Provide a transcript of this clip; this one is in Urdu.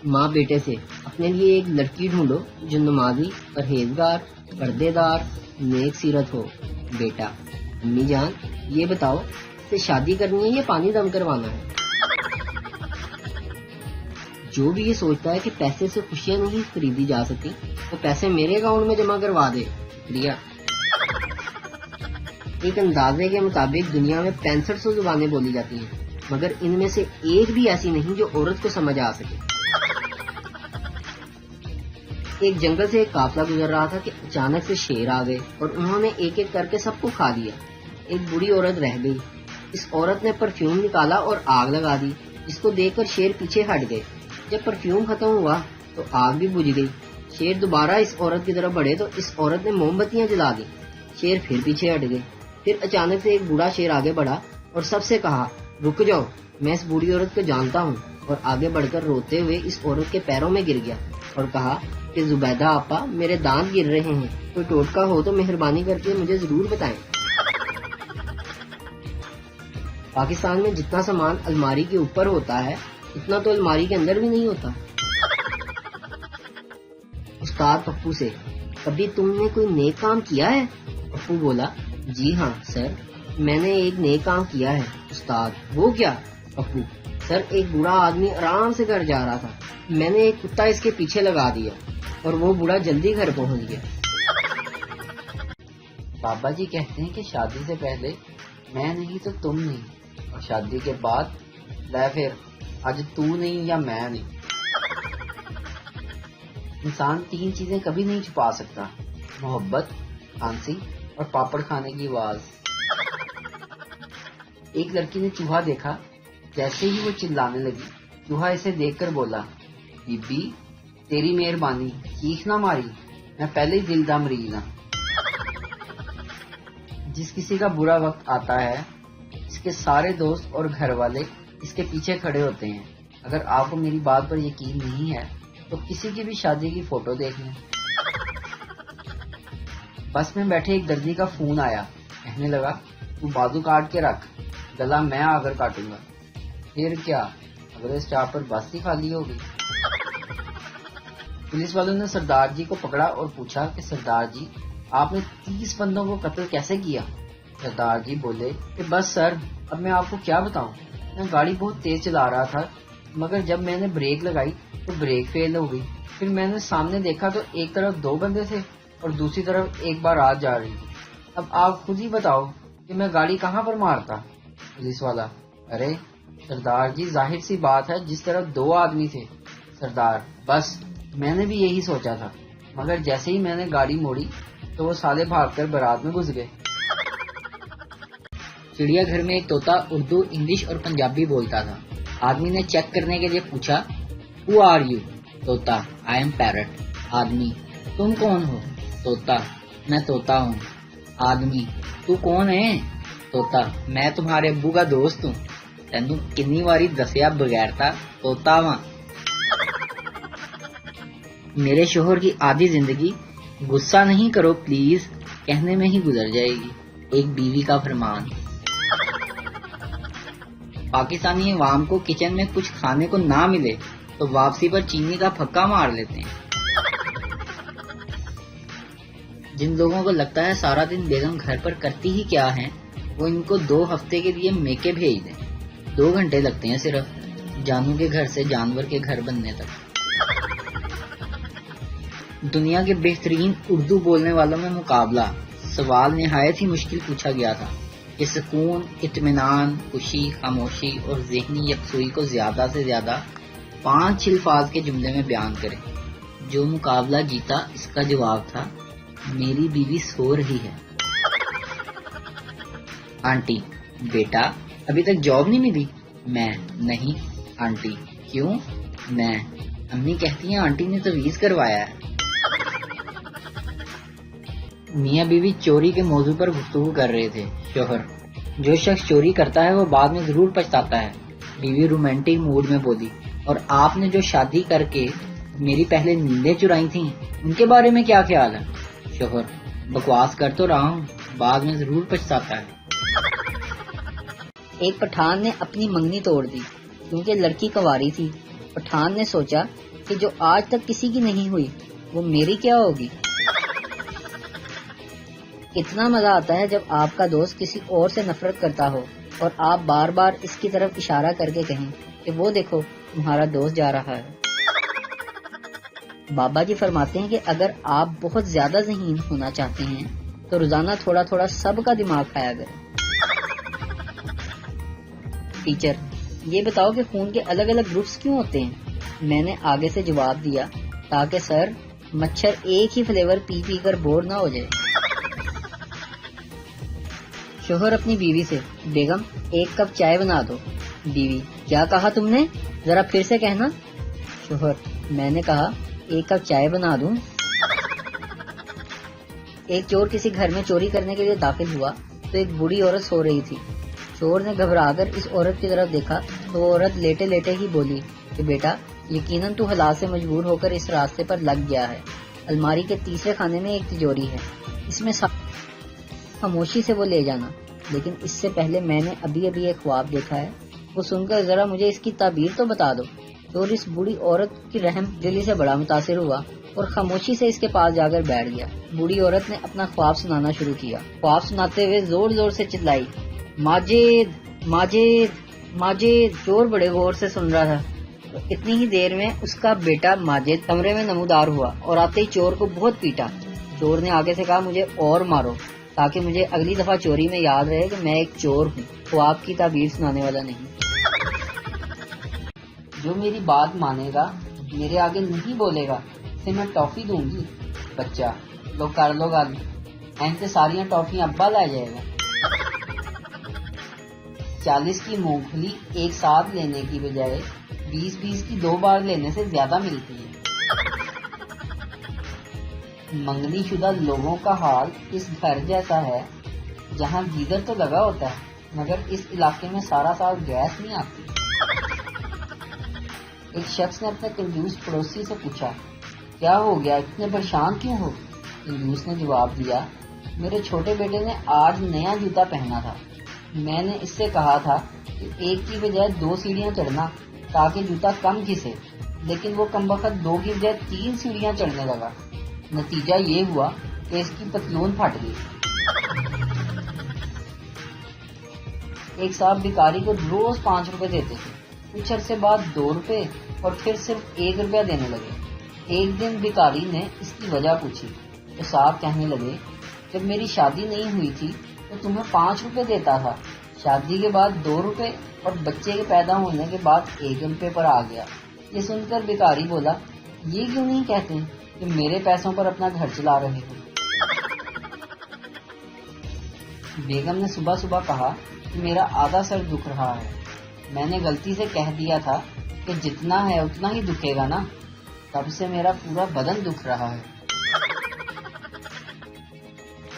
ماں بیٹے سے اپنے لیے ایک لڑکی ڈھونڈو جو نمازی، پرہیزگار، پردے دار، نیک سیرت ہو۔ بیٹا: امی جان یہ بتاؤ سے شادی کرنی ہے یا پانی دم کروانا ہے؟ جو بھی یہ سوچتا ہے کہ پیسے سے خوشیاں نہیں خریدی جا سکتی وہ پیسے میرے اکاؤنٹ میں جمع کروا دے۔ شکریہ۔ ایک اندازے کے مطابق دنیا میں 6500 زبانیں بولی جاتی ہیں، مگر ان میں سے ایک بھی ایسی نہیں جو عورت کو سمجھ آ سکے۔ ایک جنگل سے ایک قافلہ گزر رہا تھا کہ اچانک سے شیر آ گئے اور انہوں نے ایک ایک کر کے سب کو کھا لیا۔ ایک بوڑھی عورت رہ گئی۔ اس عورت نے پرفیوم نکالا اور آگ لگا دی، جس کو دیکھ کر شیر پیچھے ہٹ گئے۔ جب پرفیوم ختم ہوا تو آگ بھی بجھ گئی۔ شیر دوبارہ اس عورت کی طرف بڑھے تو اس عورت نے موم بتیاں جلا دی۔ شیر پھر پیچھے ہٹ گئے۔ پھر اچانک سے ایک بوڑھا شیر آگے بڑھا اور سب سے کہا، رک جاؤ، میں اس بوڑھی عورت کو جانتا ہوں، اور آگے بڑھ کر روتے ہوئے اس عورت کے پیروں میں گر گیا اور کہا کہ زبیدہ آپا میرے دانت گر رہے ہیں، کوئی ٹوٹکا ہو تو مہربانی کر کے مجھے ضرور بتائیں۔ پاکستان میں جتنا سامان الماری کے اوپر ہوتا ہے اتنا تو الماری کے اندر بھی نہیں ہوتا۔ استاد پپو سے: کبھی تم نے کوئی نیک کام کیا ہے؟ پپو بولا: جی ہاں سر، میں نے ایک نیک کام کیا ہے۔ استاد: وہ کیا؟ پپو: سر ایک بوڑھا آدمی آرام سے گھر جا رہا تھا، میں نے ایک کتا اس کے پیچھے لگا دیا اور وہ بوڑھا جلدی گھر پہنچ گیا۔ بابا جی کہتے ہیں کہ شادی سے پہلے میں نہیں تو تم نہیں، اور شادی کے بعد لے پھر آج تو نہیں یا میں نہیں۔ انسان 3 چیزیں کبھی نہیں چھپا سکتا: محبت، کھانسی اور پاپڑ کھانے کی آواز۔ ایک لڑکی نے چوہا دیکھا، جیسے ہی وہ چلانے لگی چوہا اسے دیکھ کر بولا، بی بی تیری مہربانی، چیخ نہ ماری، میں پہلے ہی دل دا مریض ہوں۔ جس کسی کا برا وقت آتا ہے اس کے سارے دوست اور گھر والے اس کے پیچھے کھڑے ہوتے ہیں۔ اگر آپ کو میری بات پر یقین نہیں ہے تو کسی کی بھی شادی کی فوٹو دیکھ لیں۔ بس میں بیٹھے ایک درزی کا فون آیا، کہنے لگا تو بازو کاٹ کے رکھ، گلا میں آ کر کاٹوں گا۔ پھر کیا، اگلے اسٹاپ پر بس ہی خالی ہوگی۔ پولیس والوں نے سردار جی کو پکڑا اور پوچھا کہ سردار جی آپ نے 30 بندوں کو قتل کیسے کیا؟ سردار جی بولے کہ بس سر اب میں آپ کو کیا بتاؤں، میں گاڑی بہت تیز چلا رہا تھا، مگر جب میں نے بریک لگائی تو بریک فیل ہو گئی، پھر میں نے سامنے دیکھا تو ایک طرف 2 بندے تھے اور دوسری طرف ایک بارات جا رہی۔ اب آپ خود ہی بتاؤ کہ میں گاڑی کہاں پر مارتا؟ پولیس والا: ارے سردار جی ظاہر سی بات ہے جس طرف 2 آدمی تھے۔ سردار: بس میں نے بھی یہی سوچا تھا، مگر جیسے ہی میں نے گاڑی موڑی تو وہ سالے بھاگ کر بارات میں گھس گئے۔ چڑیا گھر میں ایک طوطا اردو، انگلش اور پنجابی بولتا تھا۔ آدمی نے چیک کرنے کے لیے پوچھا، ہو آر یو؟ طوطا: آئی ایم پیرٹ۔ آدمی: تم کون ہو؟ طوطا: میں طوطا ہوں۔ آدمی: تو کون ہے؟ طوطا: میں تمہارے ابو کا دوست ہوں۔ تینوں کنی واری دسیا بغیر تھا طوطا واں۔ میرے شوہر کی آدھی زندگی غصہ نہیں کرو پلیز کہنے میں ہی گزر جائے گی۔ ایک بیوی کا فرمان۔ پاکستانی عوام کو کچن میں کچھ کھانے کو نہ ملے تو واپسی پر چینی کا پھکا مار لیتے ہیں۔ جن لوگوں کو لگتا ہے سارا دن بیگم گھر پر کرتی ہی کیا ہے، وہ ان کو 2 ہفتے کے لیے میکے بھیج دیں۔ 2 گھنٹے لگتے ہیں صرف جانو کے گھر سے جانور کے گھر بننے تک۔ دنیا کے بہترین اردو بولنے والوں میں مقابلہ۔ سوال نہایت ہی مشکل پوچھا گیا تھا کہ سکون، اطمینان، خوشی، خاموشی اور ذہنی یکسوئی کو زیادہ سے زیادہ 5 الفاظ کے جملے میں بیان کریں۔ جو مقابلہ جیتا اس کا جواب تھا، میری بیوی سو رہی ہے۔ آنٹی: بیٹا ابھی تک جاب نہیں ملی؟ میں: نہیں۔ آنٹی: کیوں؟ میں: امی کہتی ہیں آنٹی نے تویز کروایا ہے۔ میاں بیوی چوری کے موضوع پر گفتگو کر رہے تھے۔ شوہر: جو شخص چوری کرتا ہے وہ بعد میں ضرور پچھتاتا ہے۔ بیوی رومانٹک موڈ میں بولی: اور آپ نے جو شادی کر کے میری پہلے نیندیں چرائی تھیں ان کے بارے میں کیا خیال ہے؟ شوہر: بکواس کر تو رہا ہوں، بعد میں ضرور پچھتاتا ہے۔ ایک پٹھان نے اپنی منگنی توڑ دی کیونکہ لڑکی کنواری تھی۔ پٹھان نے سوچا کہ جو آج تک کسی کی نہیں ہوئی وہ میری کیا ہوگی۔ اتنا مزہ آتا ہے جب آپ کا دوست کسی اور سے نفرت کرتا ہو اور آپ بار بار اس کی طرف اشارہ کر کے کہیں کہ وہ دیکھو تمہارا دوست جا رہا ہے۔ بابا جی فرماتے ہیں کہ اگر آپ بہت زیادہ ذہین ہونا چاہتے ہیں تو روزانہ تھوڑا تھوڑا سب کا دماغ کھایا کریں۔ ٹیچر، یہ بتاؤ کہ خون کے الگ الگ گروپس کیوں ہوتے ہیں؟ میں نے آگے سے جواب دیا، تاکہ سر مچھر ایک ہی فلیور پی پی کر بور نہ ہو جائے۔ شوہر اپنی بیوی سے، بیگم ایک کپ چائے بنا دو۔ بیوی، کیا کہا تم نے؟ ذرا پھر سے کہنا۔ شوہر، میں نے کہا ایک کپ چائے بنا دوں۔ ایک چور کسی گھر میں چوری کرنے کے لیے داخل ہوا تو ایک بوڑھی عورت سو رہی تھی۔ چور نے گھبرا کر اس عورت کی طرف دیکھا تو وہ عورت لیٹے لیٹے ہی بولی کہ بیٹا یقیناً تو حالات سے مجبور ہو کر اس راستے پر لگ گیا ہے۔ الماری کے تیسرے خانے میں ایک تجوری ہے، اس میں خاموشی سے وہ لے جانا، لیکن اس سے پہلے میں نے ابھی ایک خواب دیکھا ہے، وہ سن کر ذرا مجھے اس کی تعبیر تو بتا دو۔ چور اس بوڑھی عورت کی رحم دلی سے بڑا متاثر ہوا اور خاموشی سے اس کے پاس جا کر بیٹھ گیا۔ بوڑھی عورت نے اپنا خواب سنانا شروع کیا۔ خواب سناتے ہوئے زور زور سے چلائی، ماجد ماجد ماجد۔ چور بڑے غور سے سن رہا تھا۔ اتنی ہی دیر میں اس کا بیٹا ماجد کمرے میں نمودار ہوا اور آتے ہی چور کو بہت پیٹا۔ چور نے آگے سے کہا، مجھے اور مارو تاکہ مجھے اگلی دفعہ چوری میں یاد رہے کہ میں ایک چور ہوں، خواب کی تعبیر سنانے والا نہیں۔ جو میری بات مانے گا، میرے آگے نہیں بولے گا، اسے میں ٹافی دوں گی۔ بچہ، لو کر لو گل، اینتے ساریاں ٹافیاں ابا لے جائے گا۔ 40 کی مونگ پھلی ایک ساتھ لینے کی بجائے 20 کی 2 بار لینے سے زیادہ ملتی ہے۔ منگنی شدہ لوگوں کا حال اس گھر جیسا ہے جہاں گیزر تو لگا ہوتا ہے مگر اس علاقے میں سارا سال گیس نہیں آتی۔ ایک شخص نے اپنے کنجوس پڑوسی سے پوچھا، کیا ہو گیا، اتنے پریشان کیوں ہو؟ کنجوس نے جواب دیا، میرے چھوٹے بیٹے نے آج نیا جوتا پہنا تھا، میں نے اس سے کہا تھا کہ ایک کی بجائے 2 سیڑھیاں چڑھنا تاکہ جوتا کم گھسے، لیکن وہ کمبخت 2 کی بجائے 3 سیڑھیاں چڑھنے لگا۔ نتیجہ یہ ہوا کہ اس کی پتلون پھٹ گئی۔ ایک صاحب بھکاری کو روز 5 روپے دیتے تھے، کچھ عرصے بعد 2 روپے اور پھر صرف 1 روپیہ دینے لگے۔ ایک دن بھکاری نے اس کی وجہ پوچھی تو صاحب کہنے لگے، جب میری شادی نہیں ہوئی تھی تو تمہیں 5 روپے دیتا تھا، شادی کے بعد 2 روپے اور بچے کے پیدا ہونے کے بعد 1 روپے پر آ گیا۔ یہ سن کر بھکاری بولا، یہ کیوں نہیں کہتے کہ میرے پیسوں پر اپنا گھر چلا رہے ہو؟ بیگم نے صبح صبح کہا کہ میرا آدھا سر دکھ رہا ہے۔ میں نے غلطی سے کہہ دیا تھا کہ جتنا ہے اتنا ہی دکھے گا نا، تب سے میرا پورا بدن دکھ رہا ہے۔